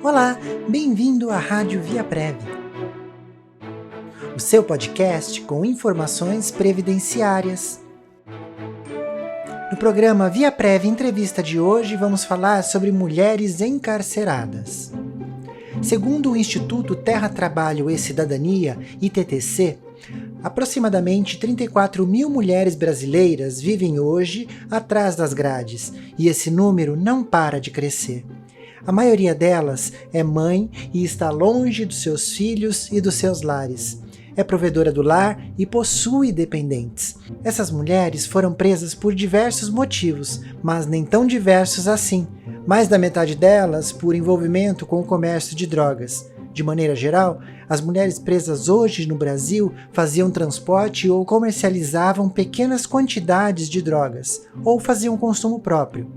Olá, bem-vindo à Rádio Via Prev, o seu podcast com informações previdenciárias. No programa Via Prev Entrevista de hoje, vamos falar sobre mulheres encarceradas. Segundo o Instituto Terra, Trabalho e Cidadania, ITTC, aproximadamente 34 mil mulheres brasileiras vivem hoje atrás das grades, e esse número não para de crescer. A maioria delas é mãe e está longe dos seus filhos e dos seus lares. É provedora do lar e possui dependentes. Essas mulheres foram presas por diversos motivos, mas nem tão diversos assim. Mais da metade delas por envolvimento com o comércio de drogas. De maneira geral, as mulheres presas hoje no Brasil faziam transporte ou comercializavam pequenas quantidades de drogas, ou faziam consumo próprio.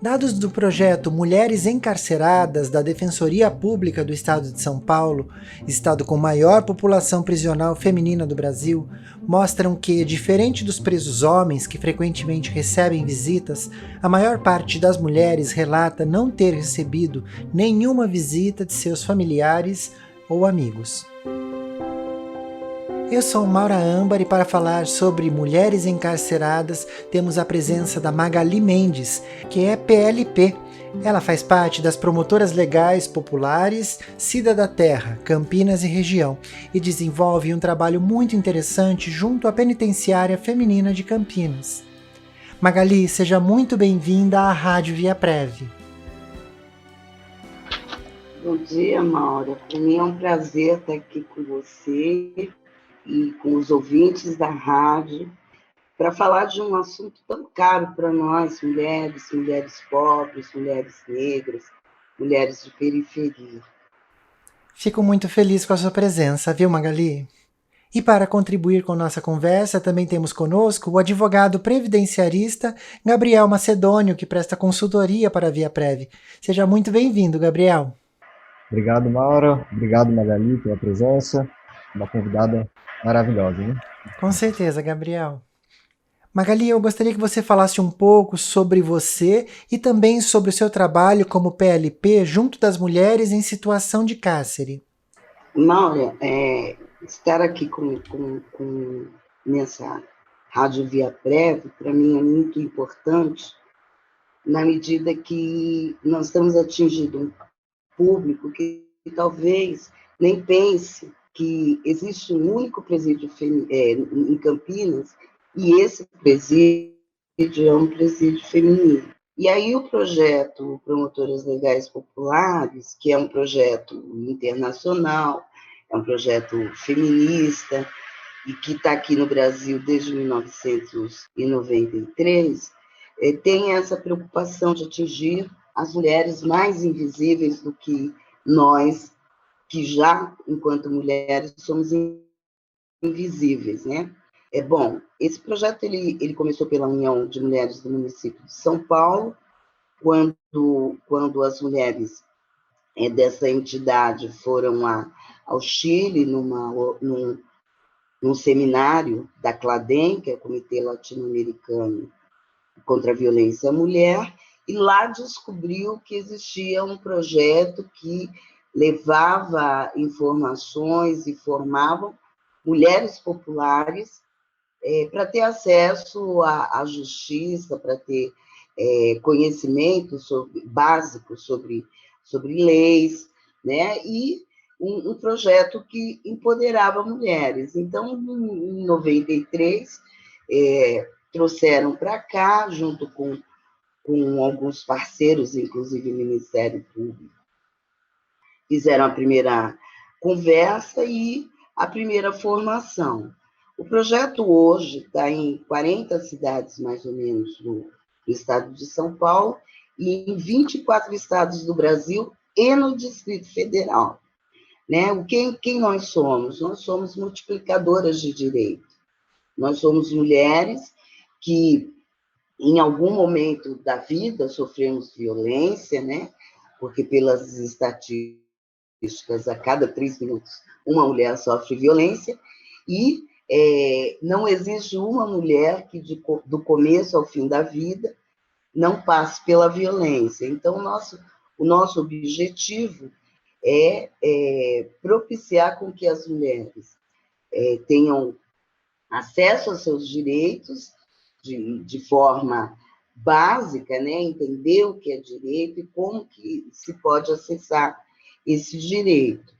Dados do projeto Mulheres Encarceradas da Defensoria Pública do Estado de São Paulo, estado com maior população prisional feminina do Brasil, mostram que, diferente dos presos homens que frequentemente recebem visitas, a maior parte das mulheres relata não ter recebido nenhuma visita de seus familiares ou amigos. Eu sou Maura Âmbar e para falar sobre mulheres encarceradas temos a presença da Magali Mendes, que é PLP. Ela faz parte das promotoras legais populares Cida da Terra, Campinas e região e desenvolve um trabalho muito interessante junto à Penitenciária Feminina de Campinas. Magali, seja muito bem-vinda à Rádio Via Prev. Bom dia, Maura. Para mim é um prazer estar aqui com você e com os ouvintes da rádio, para falar de um assunto tão caro para nós, mulheres pobres, mulheres negras, mulheres de periferia. Fico muito feliz com a sua presença, viu, Magali? E para contribuir com nossa conversa, também temos conosco o advogado previdenciarista Gabriel Macedônio, que presta consultoria para a Via Prev. Seja muito bem-vindo, Gabriel. Obrigado, Maura. Obrigado, Magali, pela presença. Uma convidada maravilhosa, né? Com certeza, Gabriel. Magali, eu gostaria que você falasse um pouco sobre você e também sobre o seu trabalho como PLP junto das mulheres em situação de cárcere. Maura, estar aqui nessa Rádio Via Prev, para mim é muito importante, na medida que nós estamos atingindo um público que talvez nem pense que existe um único presídio em Campinas, e esse presídio é um presídio feminino. E aí o projeto Promotoras Legais Populares, que é um projeto internacional, é um projeto feminista, e que está aqui no Brasil desde 1993, tem essa preocupação de atingir as mulheres mais invisíveis do que nós, que já, enquanto mulheres, somos invisíveis, né? Bom, esse projeto ele começou pela União de Mulheres do município de São Paulo, quando as mulheres dessa entidade foram ao Chile, num seminário da CLADEM, que é o Comitê Latino-Americano contra a Violência à Mulher, e lá descobriu que existia um projeto que levava informações e formava mulheres populares para ter acesso à justiça, para ter conhecimento básico sobre leis, né? E um projeto que empoderava mulheres. Então, em 93, trouxeram para cá, junto com alguns parceiros, inclusive o Ministério Público, fizeram a primeira conversa e a primeira formação. O projeto hoje está em 40 cidades, mais ou menos, do estado de São Paulo, e em 24 estados do Brasil e no Distrito Federal. Né? Quem nós somos? Nós somos multiplicadoras de direito. Nós somos mulheres que, em algum momento da vida, sofremos violência, né? Porque, pelas estatísticas, a cada 3 minutos, uma mulher sofre violência, e não existe uma mulher que, do começo ao fim da vida, não passe pela violência. Então, o nosso objetivo propiciar com que as mulheres tenham acesso aos seus direitos de forma básica, né? Entender o que é direito e como que se pode acessar esse direito.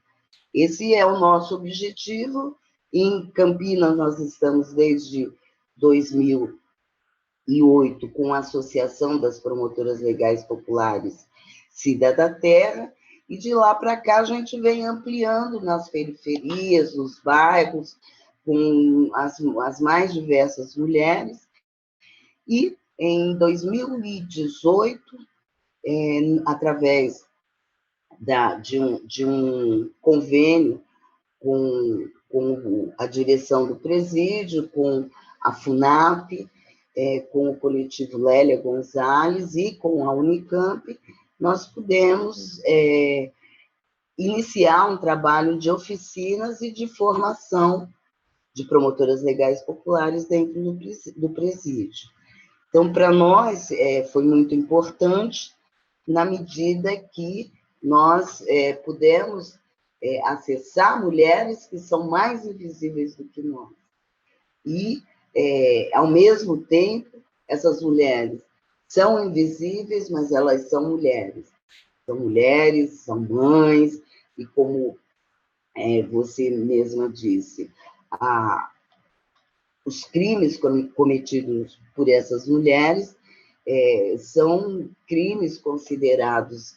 Esse é o nosso objetivo. Em Campinas, nós estamos desde 2008 com a Associação das Promotoras Legais Populares Cida da Terra, e de lá para cá a gente vem ampliando nas periferias, nos bairros, com as mais diversas mulheres. E em 2018, através de um convênio com a direção do presídio, com a FUNAP, com o coletivo Lélia Gonzalez e com a Unicamp, nós pudemos iniciar um trabalho de oficinas e de formação de promotoras legais populares dentro do presídio. Então, para nós, foi muito importante, na medida que nós pudemos acessar mulheres que são mais invisíveis do que nós. E, ao mesmo tempo, essas mulheres são invisíveis, mas elas são mulheres. São mulheres, são mães, e como você mesma disse, os crimes cometidos por essas mulheres são crimes considerados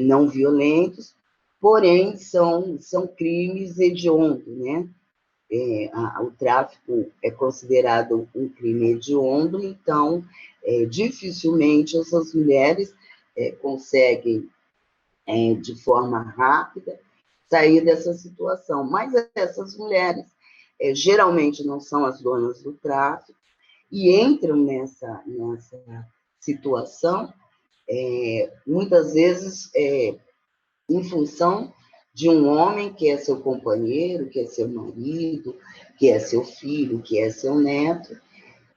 não violentos, porém são crimes hediondos, né? O tráfico é considerado um crime hediondo, então dificilmente essas mulheres conseguem, de forma rápida, sair dessa situação. Mas essas mulheres geralmente não são as donas do tráfico e entram nessa situação, muitas vezes, em função de um homem que é seu companheiro, que é seu marido, que é seu filho, que é seu neto.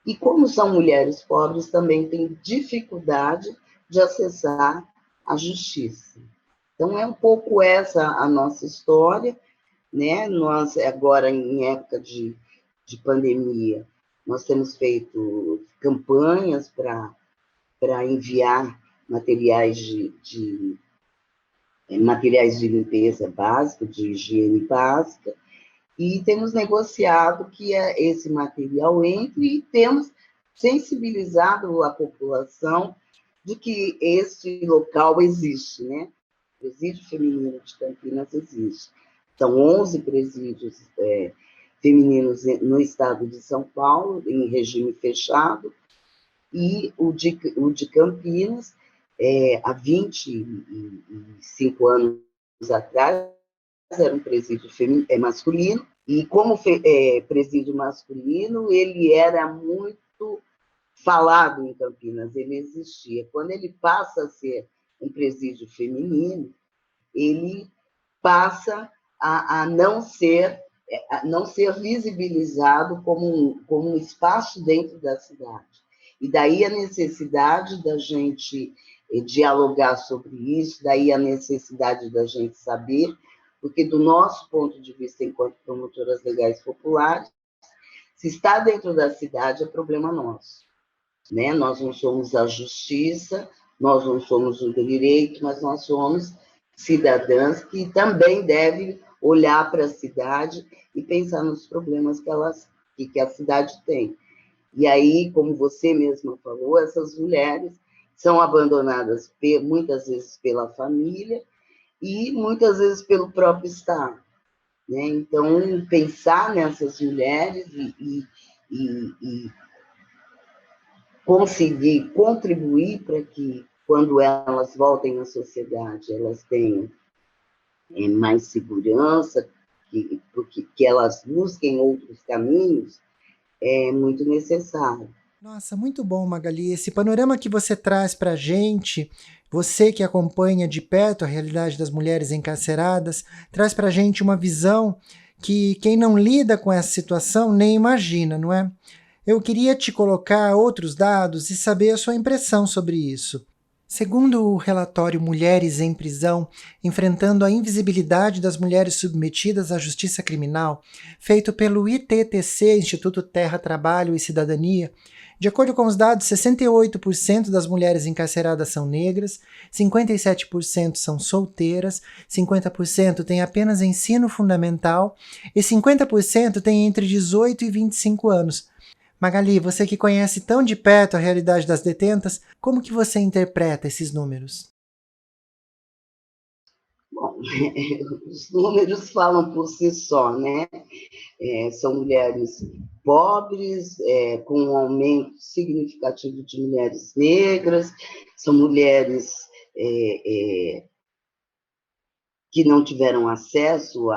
E como são mulheres pobres, também têm dificuldade de acessar a justiça. Então, é um pouco essa a nossa história, né? Nós, agora, em época de pandemia, nós temos feito campanhas para enviar materiais de limpeza básica, de higiene básica, e temos negociado que esse material entre e temos sensibilizado a população de que esse local existe, né? O Presídio Feminino de Campinas existe. São 11 presídios femininos no estado de São Paulo, em regime fechado, e o de Campinas, há 25 anos atrás, era um presídio masculino, e como presídio masculino, ele era muito falado em Campinas, ele existia. Quando ele passa a ser um presídio feminino, ele passa a não ser visibilizado como um espaço dentro da cidade. E daí a necessidade da gente dialogar sobre isso, daí a necessidade da gente saber, porque do nosso ponto de vista, enquanto promotoras legais populares, se está dentro da cidade é problema nosso, né? Nós não somos a justiça, nós não somos o direito, mas nós somos cidadãs que também devem olhar para a cidade e pensar nos problemas que a cidade tem. E aí, como você mesma falou, essas mulheres são abandonadas muitas vezes pela família e muitas vezes pelo próprio Estado, né? Então, pensar nessas mulheres e conseguir contribuir para que, quando elas voltem à sociedade, elas tenham mais segurança, que elas busquem outros caminhos, é muito necessário. Nossa, muito bom, Magali. Esse panorama que você traz para a gente, você que acompanha de perto a realidade das mulheres encarceradas, traz para a gente uma visão que quem não lida com essa situação nem imagina, não é? Eu queria te colocar outros dados e saber a sua impressão sobre isso. Segundo o relatório Mulheres em Prisão, enfrentando a invisibilidade das mulheres submetidas à justiça criminal, feito pelo ITTC, Instituto Terra, Trabalho e Cidadania, de acordo com os dados, 68% das mulheres encarceradas são negras, 57% são solteiras, 50% têm apenas ensino fundamental e 50% têm entre 18 e 25 anos. Magali, você que conhece tão de perto a realidade das detentas, como que você interpreta esses números? Bom, os números falam por si só, né? São mulheres pobres, com um aumento significativo de mulheres negras, são mulheres que não tiveram acesso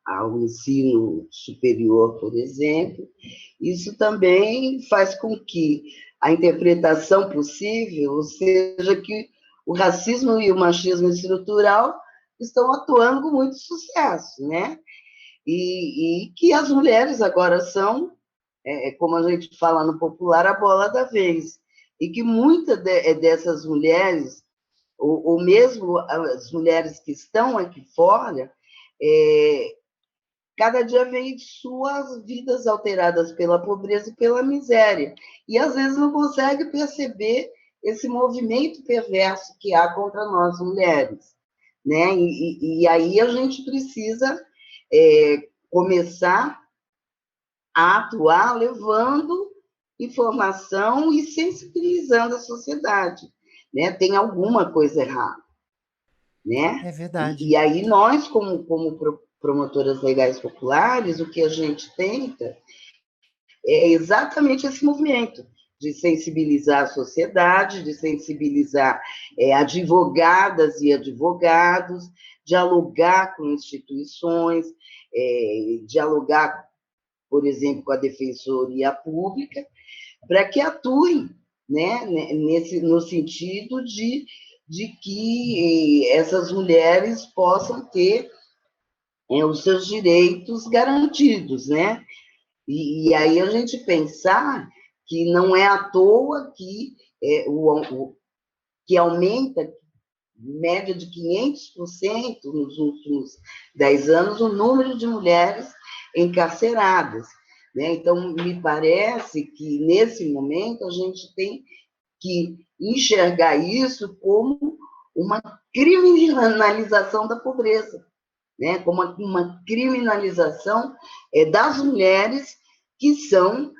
ao ensino superior, por exemplo. Isso também faz com que a interpretação possível seja que o racismo e o machismo estrutural estão atuando com muito sucesso, né? E que as mulheres agora são, como a gente fala no popular, a bola da vez. E que muitas dessas mulheres, ou mesmo as mulheres que estão aqui fora, cada dia veem suas vidas alteradas pela pobreza e pela miséria. E, às vezes, não consegue perceber esse movimento perverso que há contra nós, mulheres. Né? E aí a gente precisa começar a atuar levando informação e sensibilizando a sociedade. Né? Tem alguma coisa errada. Né? É verdade. E aí nós, como promotoras legais populares, o que a gente tenta é exatamente esse movimento de sensibilizar a sociedade, de sensibilizar advogadas e advogados, dialogar com instituições, dialogar, por exemplo, com a Defensoria Pública, para que atuem, né, no sentido de que essas mulheres possam ter os seus direitos garantidos, né? E aí a gente pensar que não é à toa que que aumenta média de 500% nos últimos 10 anos o número de mulheres encarceradas. Né? Então, me parece que, nesse momento, a gente tem que enxergar isso como uma criminalização da pobreza, né? Como uma criminalização das mulheres que são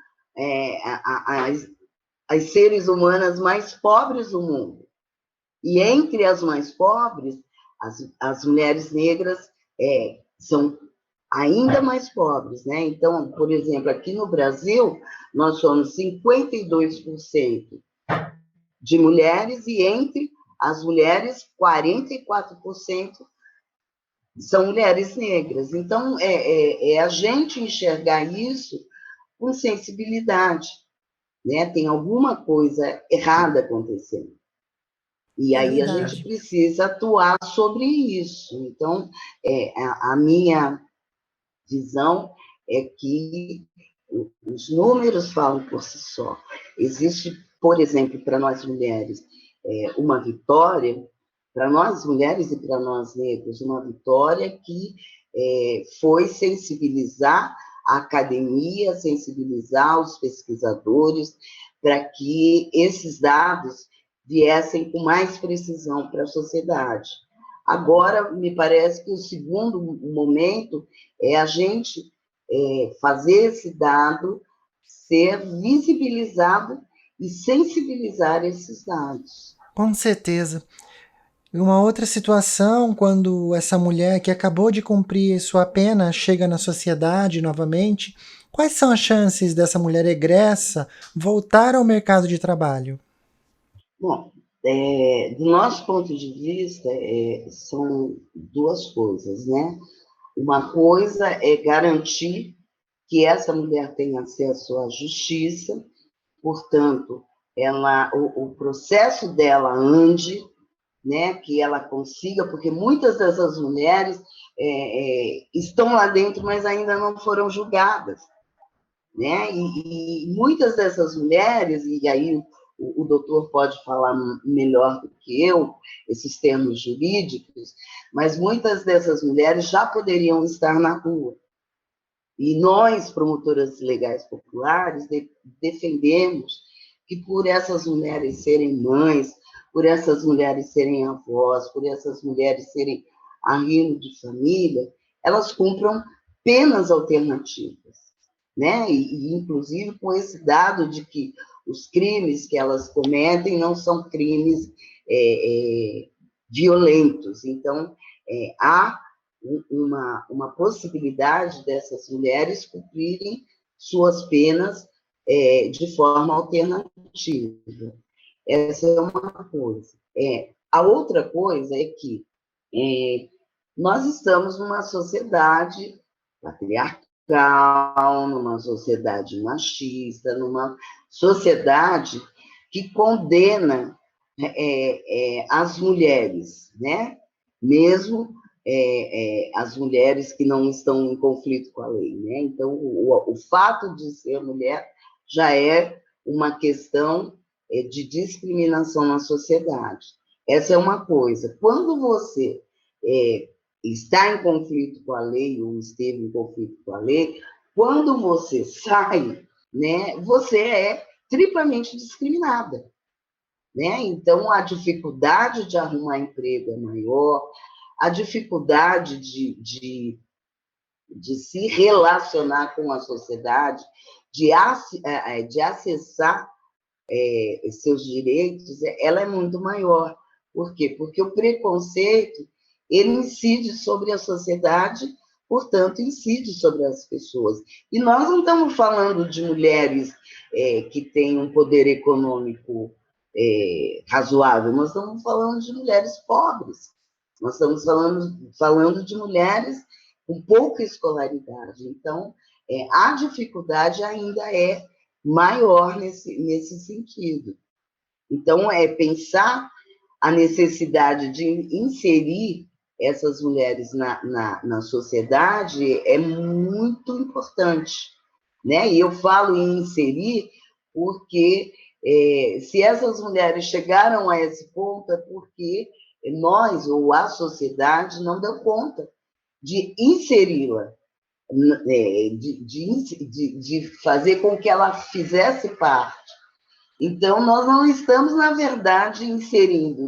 as seres humanas mais pobres do mundo. E entre as mais pobres, as mulheres negras são ainda mais pobres, né? Então, por exemplo, aqui no Brasil, nós somos 52% de mulheres e entre as mulheres, 44% são mulheres negras. Então, a gente enxergar isso com sensibilidade, né? Tem alguma coisa errada acontecendo. E aí a gente precisa atuar sobre isso. Então, a minha visão é que os números falam por si só. Existe, por exemplo, para nós mulheres, uma vitória, para nós mulheres e para nós negros, uma vitória que foi sensibilizar a academia, sensibilizar os pesquisadores, para que esses dados viessem com mais precisão para a sociedade. Agora, me parece que o segundo momento é a gente fazer esse dado ser visibilizado e sensibilizar esses dados. Com certeza. E uma outra situação, quando essa mulher que acabou de cumprir sua pena chega na sociedade novamente, quais são as chances dessa mulher egressa voltar ao mercado de trabalho? Bom, do nosso ponto de vista, são duas coisas, né? Uma coisa é garantir que essa mulher tenha acesso à justiça, portanto, o processo dela ande, né, que ela consiga, porque muitas dessas mulheres estão lá dentro, mas ainda não foram julgadas. Né? E muitas dessas mulheres, e aí o doutor pode falar melhor do que eu, esses termos jurídicos, mas muitas dessas mulheres já poderiam estar na rua. E nós, promotoras legais populares, defendemos que por essas mulheres serem mães, por essas mulheres serem avós, por essas mulheres serem arrimo de família, elas cumpram penas alternativas, né? Inclusive com esse dado de que os crimes que elas cometem não são crimes violentos. Então, há uma possibilidade dessas mulheres cumprirem suas penas de forma alternativa. Essa é uma coisa. A outra coisa é que nós estamos numa sociedade patriarcal, numa sociedade machista, numa sociedade que condena as mulheres, né? Mesmo as mulheres que não estão em conflito com a lei, né? Então, o fato de ser mulher já é uma questão de discriminação na sociedade. Essa é uma coisa. Quando você está em conflito com a lei, ou esteve em conflito com a lei, quando você sai, né, você é triplamente discriminada. Né? Então, a dificuldade de arrumar emprego é maior, a dificuldade de se relacionar com a sociedade, de acessar seus direitos, ela é muito maior. Por quê? Porque o preconceito ele incide sobre a sociedade, portanto, incide sobre as pessoas. E nós não estamos falando de mulheres que têm um poder econômico razoável, nós estamos falando de mulheres pobres, nós estamos falando de mulheres com pouca escolaridade. Então, a dificuldade ainda é maior nesse sentido. Então, pensar a necessidade de inserir essas mulheres na sociedade é muito importante, né? E eu falo em inserir porque se essas mulheres chegaram a esse ponto é porque nós, ou a sociedade, não deu conta de inseri-la, de fazer com que ela fizesse parte. Então, nós não estamos, na verdade, reinserindo,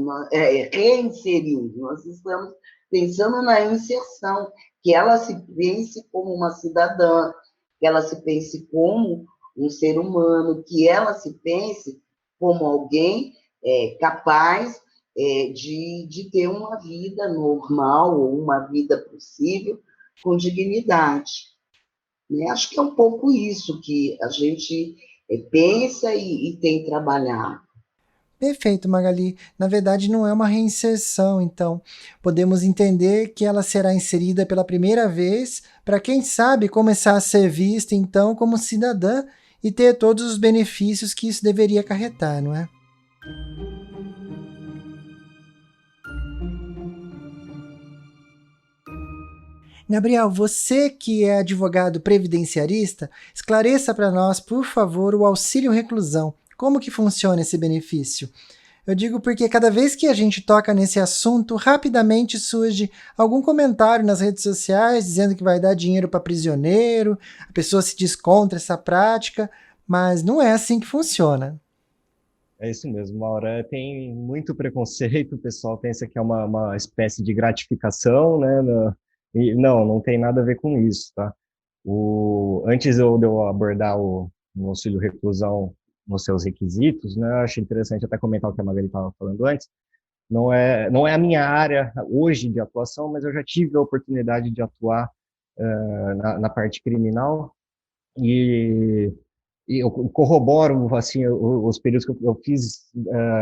nós estamos pensando na inserção, que ela se pense como uma cidadã, que ela se pense como um ser humano, que ela se pense como alguém capaz de ter uma vida normal, ou uma vida possível, com dignidade. Né? Acho que é um pouco isso que a gente pensa e tem trabalhado. Perfeito, Magali. Na verdade, não é uma reinserção, então podemos entender que ela será inserida pela primeira vez para, quem sabe, começar a ser vista, então, como cidadã e ter todos os benefícios que isso deveria acarretar, não é? Gabriel, você que é advogado previdenciarista, esclareça para nós, por favor, o auxílio reclusão. Como que funciona esse benefício? Eu digo porque cada vez que a gente toca nesse assunto, rapidamente surge algum comentário nas redes sociais dizendo que vai dar dinheiro para prisioneiro, a pessoa se diz contra essa prática, mas não é assim que funciona. É isso mesmo, Maura. Tem muito preconceito, o pessoal pensa que é uma espécie de gratificação, né? E não tem nada a ver com isso, tá? Antes de eu abordar o auxílio reclusão nos seus requisitos, né? Acho interessante até comentar o que a Magali estava falando antes. Não é a minha área hoje de atuação, mas eu já tive a oportunidade de atuar na parte criminal e eu corroboro assim os períodos que eu fiz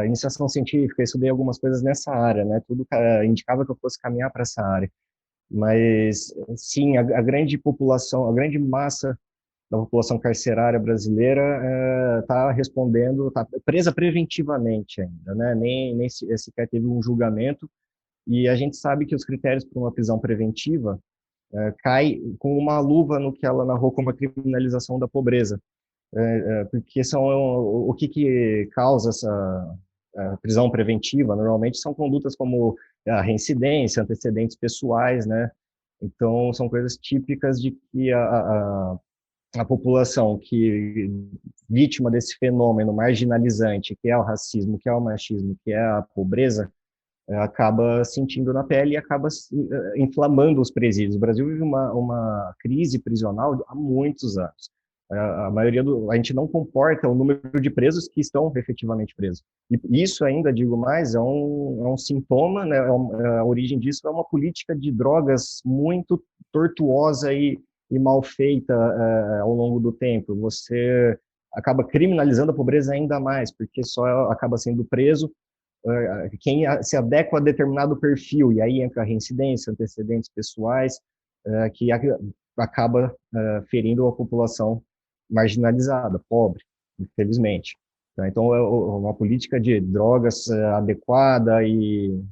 iniciação científica, estudei algumas coisas nessa área, né? Tudo indicava que eu fosse caminhar para essa área. Mas sim, a grande população, a grande massa da população carcerária brasileira está respondendo, está presa preventivamente ainda, né? Nem sequer teve um julgamento, e a gente sabe que os critérios para uma prisão preventiva cai com uma luva no que ela narrou como a criminalização da pobreza. porque são o que causa essa prisão preventiva, normalmente são condutas como a reincidência, antecedentes pessoais, né? Então, são coisas típicas de que a população que vítima desse fenômeno marginalizante, que é o racismo, que é o machismo, que é a pobreza, acaba sentindo na pele e acaba inflamando os presídios. O Brasil vive uma crise prisional há muitos anos. A maioria a gente não comporta o número de presos que estão efetivamente presos. E isso ainda, digo mais, é um sintoma, né, a origem disso é uma política de drogas muito tortuosa e mal feita ao longo do tempo. Você acaba criminalizando a pobreza ainda mais, porque só acaba sendo preso quem se adequa a determinado perfil, e aí entra a reincidência, antecedentes pessoais, que acaba ferindo a população marginalizada, pobre, infelizmente. Então, é uma política de drogas adequada e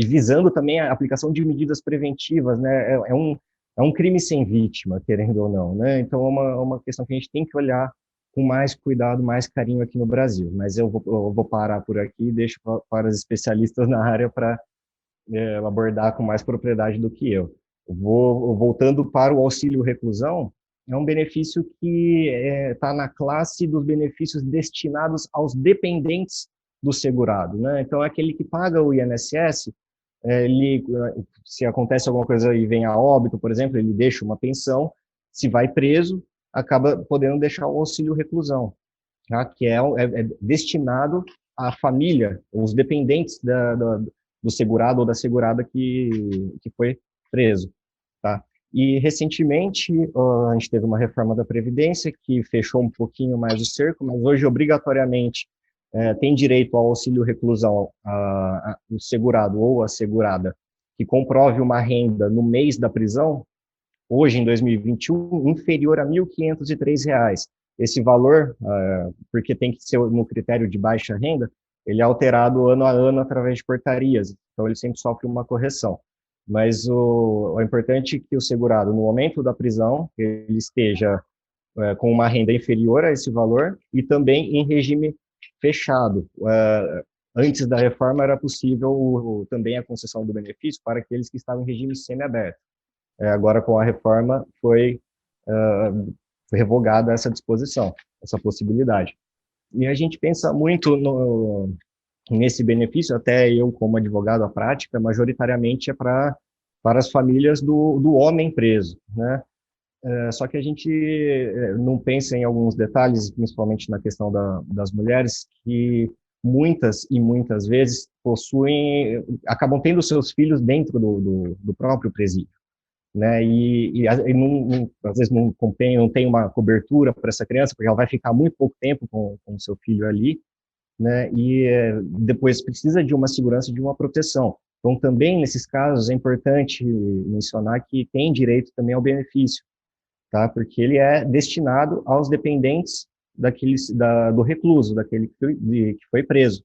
visando também a aplicação de medidas preventivas, né? É um crime sem vítima, querendo ou não, né? Então, é uma questão que a gente tem que olhar com mais cuidado, mais carinho aqui no Brasil. Mas eu vou parar por aqui e deixo para os especialistas na área para abordar com mais propriedade do que eu. Voltando para o auxílio reclusão, é um benefício que está na classe dos benefícios destinados aos dependentes do segurado, né? Então, aquele que paga o INSS, se acontece alguma coisa e vem a óbito, por exemplo, ele deixa uma pensão, se vai preso, acaba podendo deixar o auxílio reclusão, tá? Que é destinado à família, os dependentes do segurado ou da segurada que foi preso, tá? E, recentemente, a gente teve uma reforma da Previdência que fechou um pouquinho mais o cerco, mas hoje, obrigatoriamente, tem direito ao auxílio reclusão o segurado ou a segurada que comprove uma renda no mês da prisão, hoje, em 2021, inferior a R$ 1.503. Esse valor, porque tem que ser no critério de baixa renda, ele é alterado ano a ano através de portarias, então ele sempre sofre uma correção. Mas o importante é que o segurado, no momento da prisão, ele esteja com uma renda inferior a esse valor e também em regime fechado. Antes da reforma era possível também a concessão do benefício para aqueles que estavam em regime semiaberto. Agora, com a reforma, foi revogada essa disposição, essa possibilidade. E a gente pensa muito nesse benefício, até eu, como advogado, a prática, majoritariamente é para as famílias do homem preso, né? Só que a gente não pensa em alguns detalhes, principalmente na questão das mulheres, que muitas e muitas vezes acabam tendo seus filhos dentro do próprio presídio, né? E às vezes não tem uma cobertura para essa criança, porque ela vai ficar muito pouco tempo com o seu filho ali, né? E depois precisa de uma segurança, de uma proteção. Então, também nesses casos é importante mencionar que tem direito também ao benefício, tá? Porque ele é destinado aos dependentes do recluso, daquele que foi preso,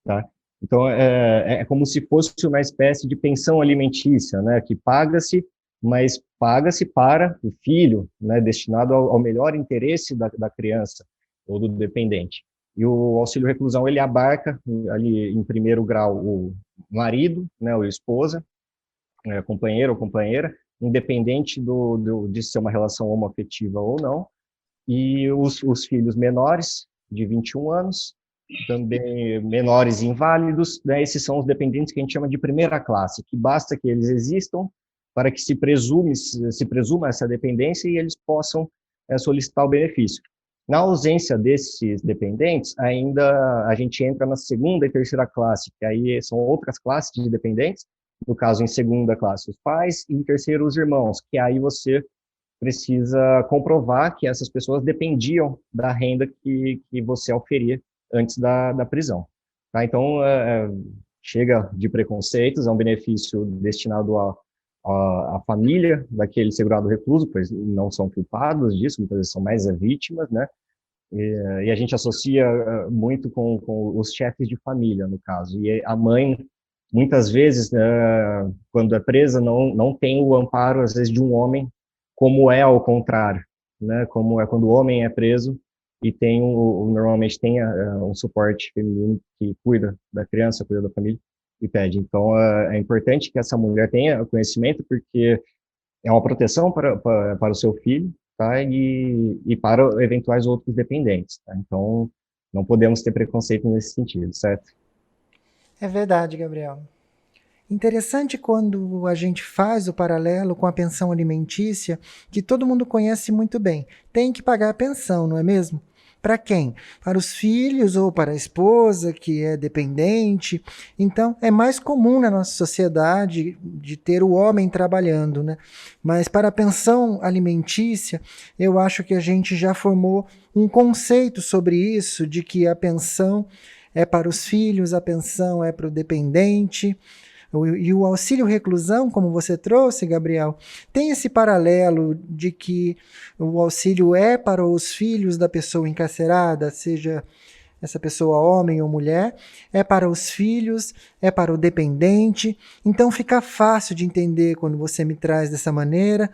tá? Então, é como se fosse uma espécie de pensão alimentícia, né? Que paga-se, mas paga-se para o filho, né? Destinado ao melhor interesse da criança ou do dependente. E o auxílio reclusão, ele abarca ali em primeiro grau o marido, né, ou esposa, companheiro ou companheira, independente de ser uma relação homoafetiva ou não, e os filhos menores, de 21 anos, também menores e inválidos, né, esses são os dependentes que a gente chama de primeira classe, que basta que eles existam para que se presuma essa dependência e eles possam solicitar o benefício. Na ausência desses dependentes, ainda a gente entra na segunda e terceira classe, que aí são outras classes de dependentes, no caso, em segunda classe, os pais, e em terceiro, os irmãos, que aí você precisa comprovar que essas pessoas dependiam da renda que você oferia antes da prisão. Tá? Então, chega de preconceitos, é um benefício destinado à família daquele segurado recluso, pois não são culpados disso, muitas vezes são mais vítimas, né? E a gente associa muito com os chefes de família, no caso. E a mãe, muitas vezes, quando é presa, não tem o amparo, às vezes, de um homem, como é ao contrário, né? Como é quando o homem é preso, e tem normalmente tem um suporte feminino que cuida da criança, cuida da família e pede. Então, é importante que essa mulher tenha conhecimento, porque é uma proteção para o seu filho, tá? E para eventuais outros dependentes, tá? Então, não podemos ter preconceito nesse sentido, certo? É verdade, Gabriel. Interessante quando a gente faz o paralelo com a pensão alimentícia, que todo mundo conhece muito bem. Tem que pagar a pensão, não é mesmo? Para quem? Para os filhos ou para a esposa, que é dependente. Então, é mais comum na nossa sociedade de ter o homem trabalhando, né? Mas para a pensão alimentícia, eu acho que a gente já formou um conceito sobre isso, de que a pensão é para os filhos, a pensão é para o dependente. E o auxílio reclusão, como você trouxe, Gabriel, tem esse paralelo de que o auxílio é para os filhos da pessoa encarcerada, seja essa pessoa homem ou mulher, é para os filhos, é para o dependente. Então fica fácil de entender quando você me traz dessa maneira,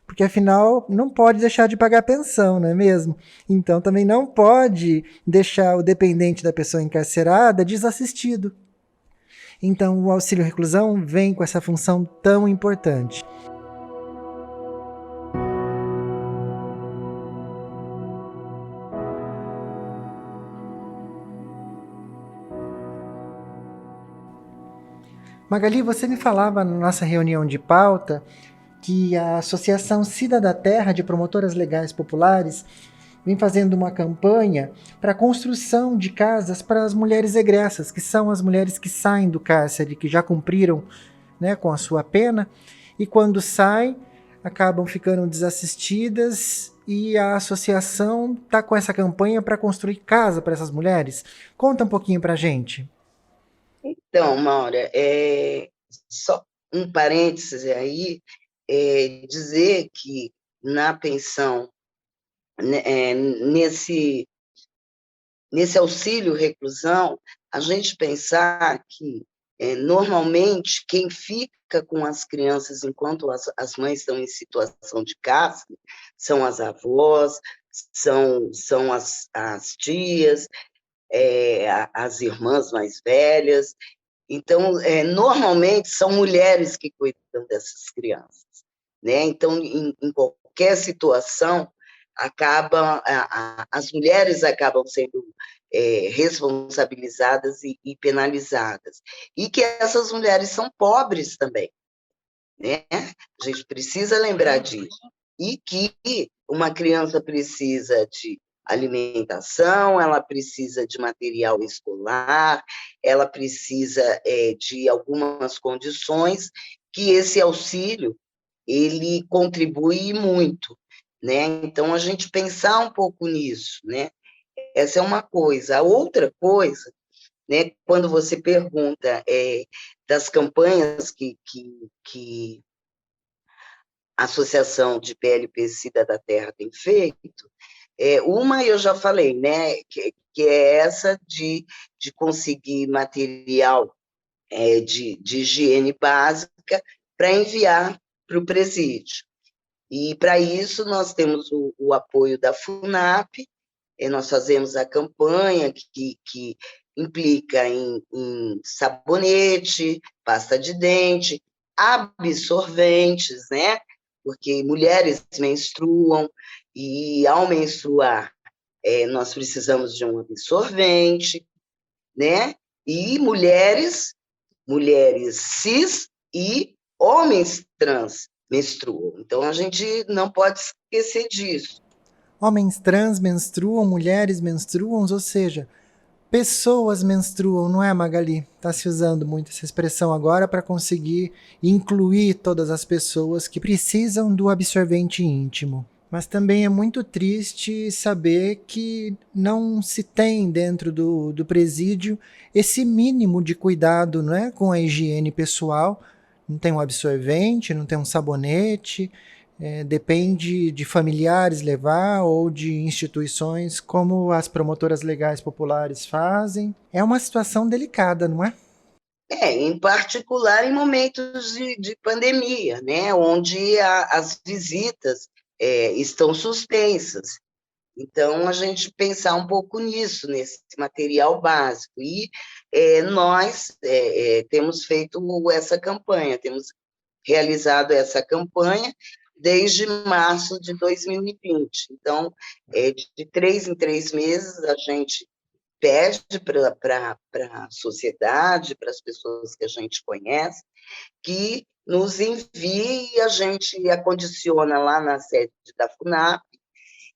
porque afinal não pode deixar de pagar pensão, não é mesmo? Então também não pode deixar o dependente da pessoa encarcerada desassistido. Então, o auxílio reclusão vem com essa função tão importante. Magali, você me falava na nossa reunião de pauta que a Associação Cida da Terra de Promotoras Legais Populares vem fazendo uma campanha para a construção de casas para as mulheres egressas, que são as mulheres que saem do cárcere, que já cumpriram, né, com a sua pena, e quando saem, acabam ficando desassistidas, e a associação está com essa campanha para construir casa para essas mulheres. Conta um pouquinho para a gente. Então, Maura, só um parênteses aí, dizer que na pensão, né, nesse auxílio reclusão, a gente pensar que, normalmente, quem fica com as crianças enquanto as mães estão em situação de cárcere são as avós, são as tias, as irmãs mais velhas. Então, normalmente, são mulheres que cuidam dessas crianças, né? Então, em qualquer situação, as mulheres acabam sendo responsabilizadas e penalizadas. E que essas mulheres são pobres também, né? A gente precisa lembrar disso. E que uma criança precisa de alimentação, ela precisa de material escolar, ela precisa de algumas condições que esse auxílio ele contribui muito, né? Então, a gente pensar um pouco nisso, né? Essa é uma coisa. A outra coisa, né, quando você pergunta das campanhas que a Associação de PLP Cida da Terra tem feito, uma eu já falei, né, que é essa de conseguir material de higiene básica para enviar para o presídio. E, para isso, nós temos o apoio da FUNAP, nós fazemos a campanha que implica em sabonete, pasta de dente, absorventes, né? Porque mulheres menstruam, e ao menstruar, nós precisamos de um absorvente, né? E mulheres cis e homens trans menstruam. Então, a gente não pode esquecer disso. Homens trans menstruam, mulheres menstruam, ou seja, pessoas menstruam, não é, Magali? Está se usando muito essa expressão agora para conseguir incluir todas as pessoas que precisam do absorvente íntimo. Mas também é muito triste saber que não se tem dentro do presídio esse mínimo de cuidado, não é, com a higiene pessoal. Não tem um absorvente, não tem um sabonete, depende de familiares levar ou de instituições como as promotoras legais populares fazem. É uma situação delicada, não é? Em particular em momentos de pandemia, né, onde as visitas estão suspensas. Então, a gente pensar um pouco nisso, nesse material básico. E nós temos feito essa campanha, temos realizado essa campanha desde março de 2020. Então, de 3 em 3 meses, a gente pede para a sociedade, para as pessoas que a gente conhece, que nos envie e a gente acondiciona lá na sede da FUNAP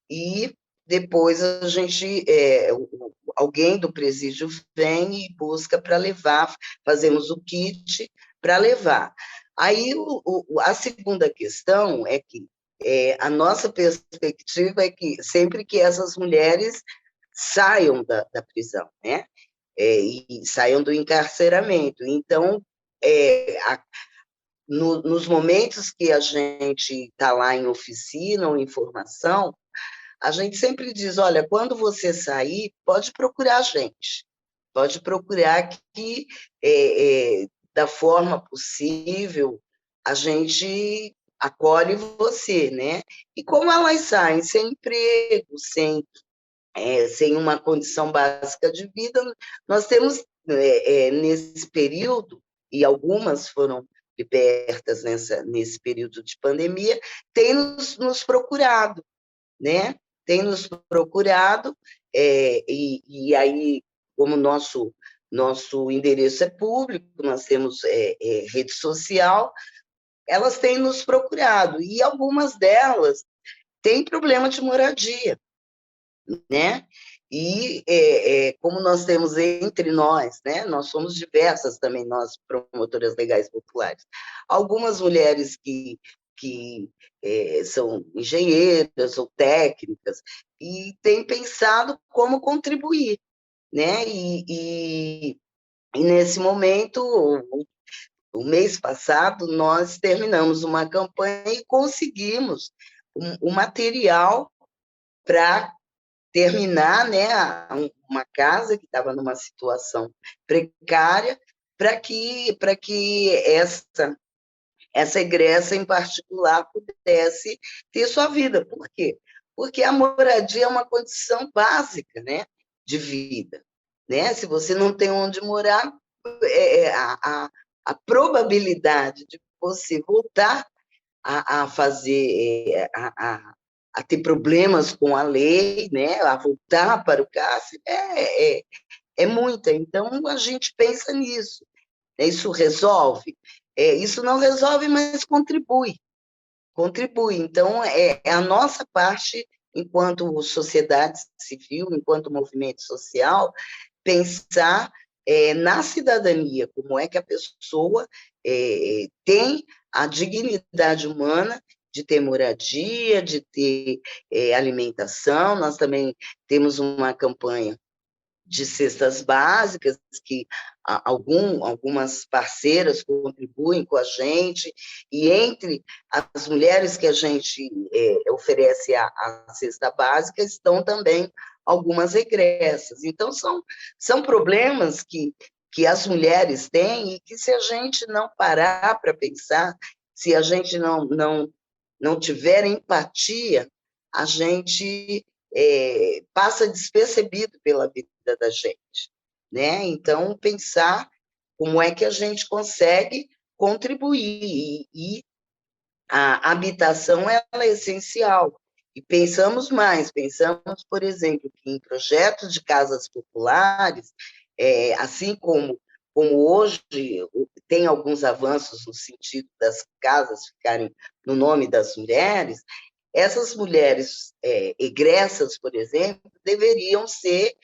e depois a gente, alguém do presídio vem e busca para levar, fazemos o kit para levar. Aí, a segunda questão é que a nossa perspectiva é que sempre que essas mulheres saiam da prisão, né? E saiam do encarceramento. Então, nos momentos que a gente está lá em oficina ou em formação, a gente sempre diz, olha, quando você sair, pode procurar a gente, pode procurar que, da forma possível, a gente acolhe você, né? E como elas saem sem emprego, sem uma condição básica de vida, nós temos, nesse período, e algumas foram libertas nesse período de pandemia, têm nos procurado, né? Tem nos procurado, e aí, como nosso endereço é público, nós temos rede social, elas têm nos procurado, e algumas delas têm problema de moradia, né? E como nós temos entre nós, né? Nós somos diversas também, nós promotoras legais populares. Algumas mulheres que são engenheiras ou técnicas e têm pensado como contribuir, né? E nesse momento, o mês passado, nós terminamos uma campanha e conseguimos um material para terminar, né, uma casa que estava numa situação precária, para que essa egressa em particular pudesse ter sua vida. Por quê? Porque a moradia é uma condição básica, né, de vida. Né? Se você não tem onde morar, a probabilidade de você voltar a fazer, a ter problemas com a lei, né, a voltar para o cárcere, é muita. Então, a gente pensa nisso. Isso resolve? Isso não resolve, mas contribui. Contribui. Então, é a nossa parte, enquanto sociedade civil, enquanto movimento social, pensar na cidadania, como é que a pessoa tem a dignidade humana de ter moradia, de ter alimentação. Nós também temos uma campanha de cestas básicas, que algumas parceiras contribuem com a gente, e entre as mulheres que a gente oferece a cesta básica, estão também algumas egressas. Então, são problemas que as mulheres têm e que, se a gente não parar para pensar, se a gente não tiver empatia, a gente passa despercebido pela vida da gente, né? Então, pensar como é que a gente consegue contribuir, e a habitação ela é essencial. E pensamos, por exemplo, que em projetos de casas populares, assim como hoje tem alguns avanços no sentido das casas ficarem no nome das mulheres, essas mulheres egressas, por exemplo, deveriam ser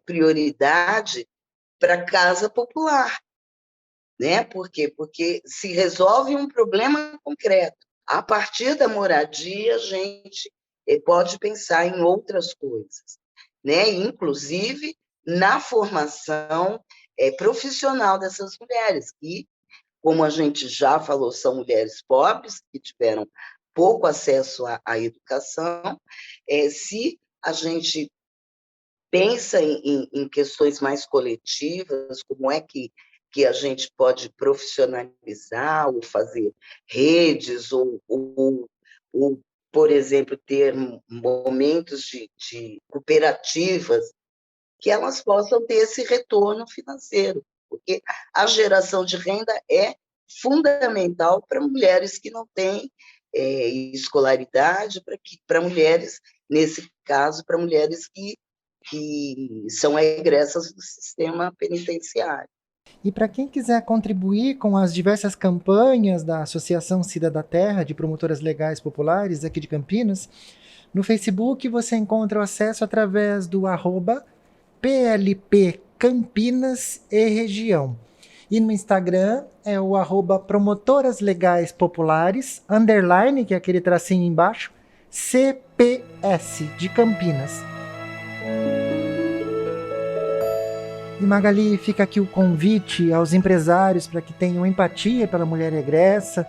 prioridade para casa popular, né? Por quê? Porque se resolve um problema concreto. A partir da moradia, a gente pode pensar em outras coisas, né? Inclusive na formação profissional dessas mulheres, que, como a gente já falou, são mulheres pobres, que tiveram pouco acesso à educação. Se a gente pensa em questões mais coletivas, como é que a gente pode profissionalizar, ou fazer redes, ou por exemplo, ter momentos de cooperativas, que elas possam ter esse retorno financeiro, porque a geração de renda é fundamental para mulheres que não têm escolaridade, para mulheres, nesse caso, para mulheres que são egressas do sistema penitenciário. E para quem quiser contribuir com as diversas campanhas da Associação Cida da Terra, de promotoras legais populares aqui de Campinas, no Facebook você encontra o acesso através do @PLP Campinas e Região. E no Instagram é o @Promotoras Legais Populares, _, que é aquele tracinho embaixo, CPS de Campinas. E Magali, fica aqui o convite aos empresários para que tenham empatia pela mulher egressa,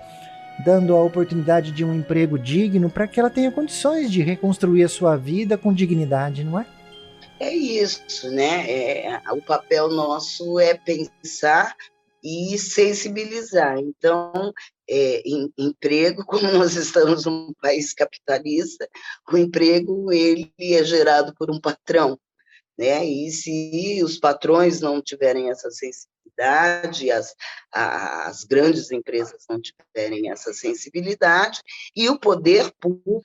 dando a oportunidade de um emprego digno para que ela tenha condições de reconstruir a sua vida com dignidade, não é? É isso, né? O papel nosso é pensar e sensibilizar. Então, emprego, como nós estamos num país capitalista, o emprego ele é gerado por um patrão, né? E se os patrões não tiverem essa sensibilidade, as grandes empresas não tiverem essa sensibilidade, e o poder público,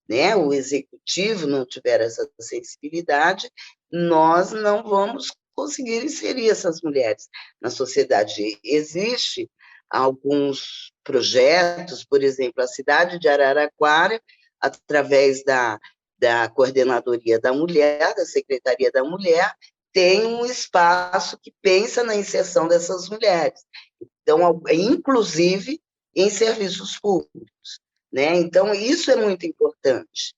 né, o executivo não tiver essa sensibilidade, nós não vamos conseguir inserir essas mulheres na sociedade. Existem alguns projetos, por exemplo, a cidade de Araraquara, através da Coordenadoria da Mulher, da Secretaria da Mulher, tem um espaço que pensa na inserção dessas mulheres. Então, inclusive em serviços públicos, né? Então, isso é muito importante.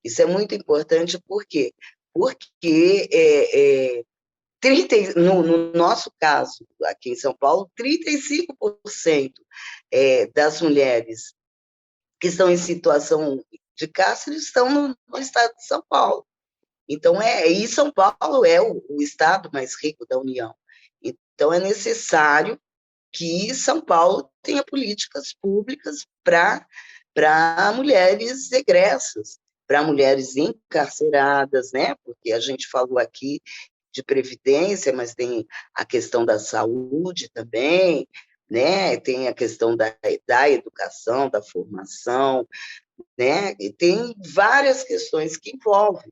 Isso é muito importante por quê? Porque no nosso caso, aqui em São Paulo, 35% das mulheres que estão em situação de cárcere estão no estado de São Paulo. Então, e São Paulo é o estado mais rico da União. Então, é necessário que São Paulo tenha políticas públicas para mulheres egressas, para mulheres encarceradas, né? Porque a gente falou aqui de previdência, mas tem a questão da saúde também, né? Tem a questão da educação, da formação, né? E tem várias questões que envolvem.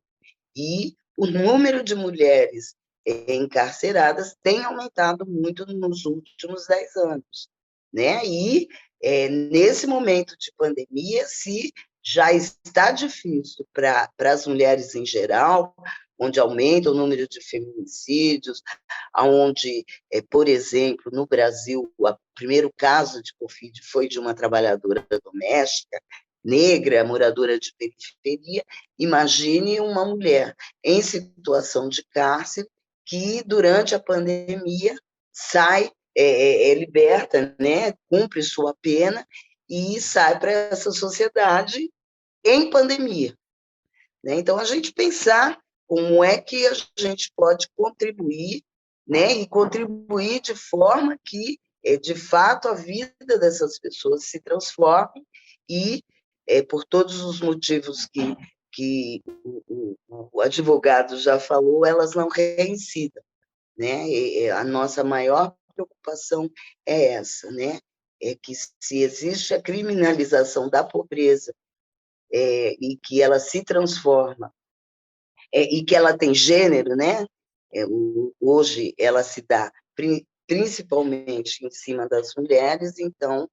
E o número de mulheres encarceradas tem aumentado muito nos últimos 10 anos, né? E nesse momento de pandemia, se já está difícil para as mulheres em geral, onde aumenta o número de feminicídios, onde, por exemplo, no Brasil, o primeiro caso de Covid foi de uma trabalhadora doméstica, negra, moradora de periferia. Imagine uma mulher em situação de cárcere que, durante a pandemia, sai, liberta, né, cumpre sua pena e sai para essa sociedade em pandemia, né? Então, a gente pensar como é que a gente pode contribuir, né, e contribuir de forma que, de fato, a vida dessas pessoas se transforme e, por todos os motivos que o advogado já falou, elas não reincidam, né? A nossa maior preocupação é essa, né? É que se existe a criminalização da pobreza e que ela se transforma e que ela tem gênero, né? Hoje ela se dá principalmente em cima das mulheres, então,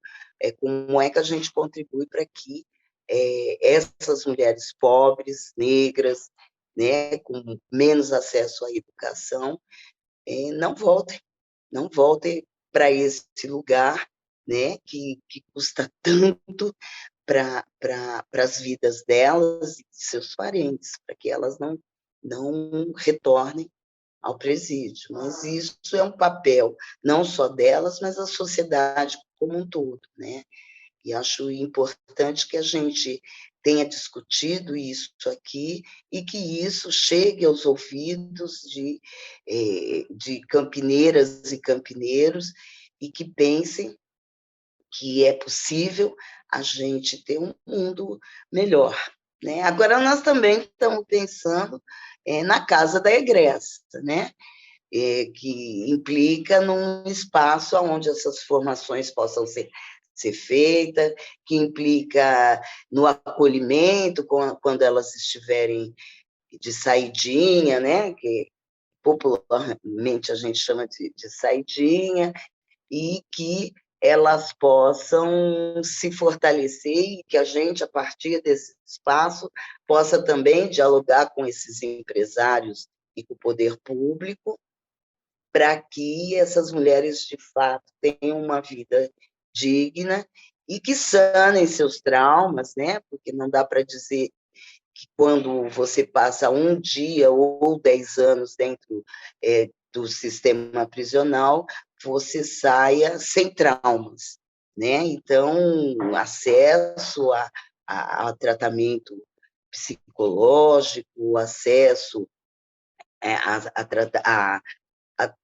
como é que a gente contribui para que essas mulheres pobres, negras, né, com menos acesso à educação, não voltem para esse lugar, né, que custa tanto para as vidas delas e de seus parentes, para que elas não retornem ao presídio. Mas isso é um papel não só delas, mas da sociedade como um todo, né? E acho importante que a gente tenha discutido isso aqui e que isso chegue aos ouvidos de campineiras e campineiros e que pensem que é possível a gente ter um mundo melhor, né? Agora, nós também estamos pensando na casa da egressa, né? Que implica num espaço onde essas formações possam ser feitas, que implica no acolhimento quando elas estiverem de saidinha, né? Que popularmente a gente chama de saidinha, e que elas possam se fortalecer e que a gente, a partir desse espaço, possa também dialogar com esses empresários e com o poder público, para que essas mulheres, de fato, tenham uma vida digna e que sanem seus traumas, né? Porque não dá para dizer que quando você passa um dia ou 10 anos dentro do sistema prisional, você saia sem traumas, né? Então, acesso a tratamento psicológico, acesso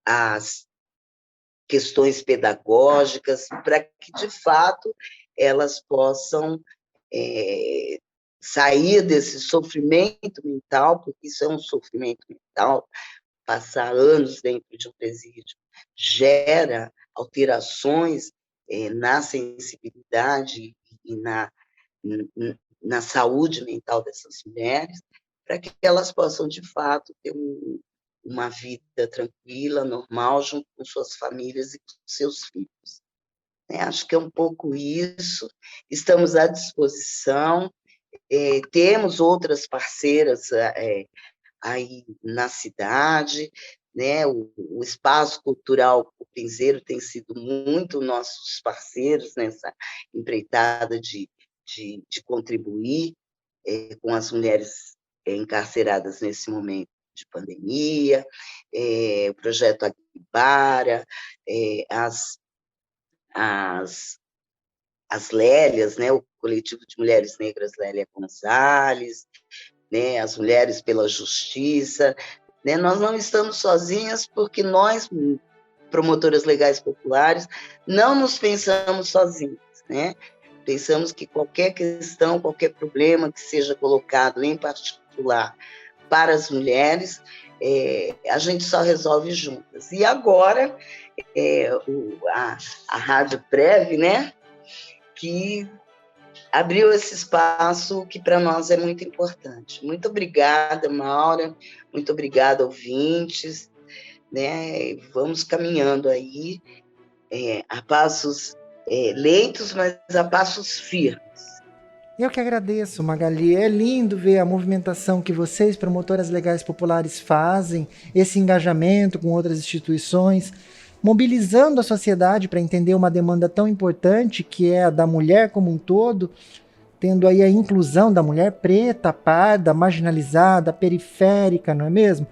às questões pedagógicas, para que, de fato, elas possam sair desse sofrimento mental, porque isso é um sofrimento mental, passar anos dentro de um presídio gera alterações na sensibilidade e na saúde mental dessas mulheres, para que elas possam, de fato, ter uma vida tranquila, normal, junto com suas famílias e com seus filhos. Acho que é um pouco isso. Estamos à disposição. Temos outras parceiras aí na cidade, né? O Espaço Cultural Copenzeiro tem sido muito nossos parceiros nessa empreitada de contribuir com as mulheres encarceradas nesse momento de pandemia, o projeto Aguibara, as Lélias, né? O coletivo de mulheres negras Lélia Gonzalez, né? As Mulheres pela Justiça, né? Nós não estamos sozinhas porque nós, promotoras legais populares, não nos pensamos sozinhas, né? Pensamos que qualquer questão, qualquer problema que seja colocado em particular para as mulheres, a gente só resolve juntas. E agora, a Rádio Prev, né? Que abriu esse espaço que para nós é muito importante. Muito obrigada, Maura, muito obrigada, ouvintes, né? Vamos caminhando aí a passos lentos, mas a passos firmes. Eu que agradeço, Magali. É lindo ver a movimentação que vocês, promotoras legais populares, fazem, esse engajamento com outras instituições, mobilizando a sociedade para entender uma demanda tão importante que é a da mulher como um todo, tendo aí a inclusão da mulher preta, parda, marginalizada, periférica, não é mesmo?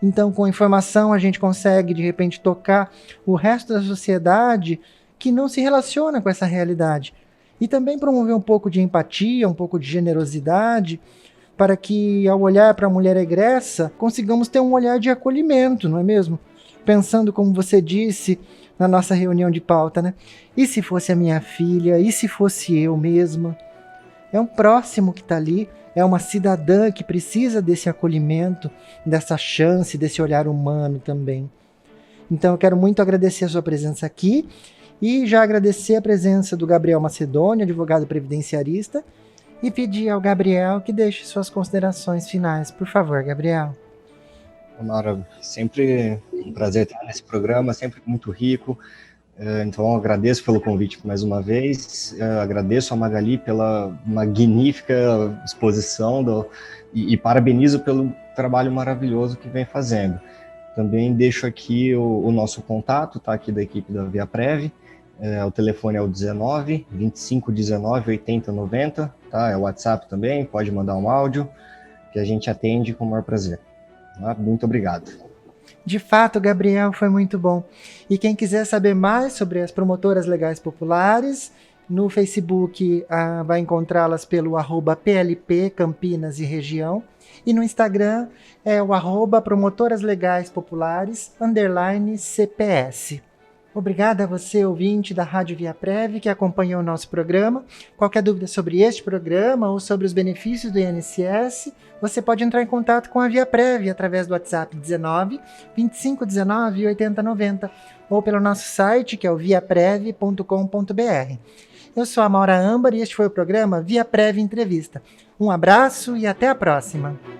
Então, com a informação, a gente consegue, de repente, tocar o resto da sociedade que não se relaciona com essa realidade. E também promover um pouco de empatia, um pouco de generosidade, para que, ao olhar para a mulher egressa, consigamos ter um olhar de acolhimento, não é mesmo? Pensando, como você disse na nossa reunião de pauta, né? E se fosse a minha filha? E se fosse eu mesma? É um próximo que está ali, é uma cidadã que precisa desse acolhimento, dessa chance, desse olhar humano também. Então eu quero muito agradecer a sua presença aqui e já agradecer a presença do Gabriel Macedônio, advogado previdenciarista, e pedir ao Gabriel que deixe suas considerações finais. Por favor, Gabriel. Mara, sempre um prazer estar nesse programa, sempre muito rico. Então, agradeço pelo convite mais uma vez, agradeço a Magali pela magnífica exposição e parabenizo pelo trabalho maravilhoso que vem fazendo. Também deixo aqui o nosso contato, tá, aqui da equipe da Via Prev, o telefone é o 19 25 19 80 90, tá? É o WhatsApp também, pode mandar um áudio, que a gente atende com o maior prazer. Tá? Muito obrigado. De fato, Gabriel, foi muito bom. E quem quiser saber mais sobre as promotoras legais populares, no Facebook vai encontrá-las pelo @PLP Campinas e Região. E no Instagram é o @promotoraslegaespopulares_CPS. Obrigada a você, ouvinte da Rádio ViaPrev, que acompanhou o nosso programa. Qualquer dúvida sobre este programa ou sobre os benefícios do INSS, você pode entrar em contato com a ViaPrev através do WhatsApp 19 25 19 80 90 ou pelo nosso site, que é o viaprev.com.br. Eu sou a Maura Âmbar e este foi o programa ViaPrev Entrevista. Um abraço e até a próxima!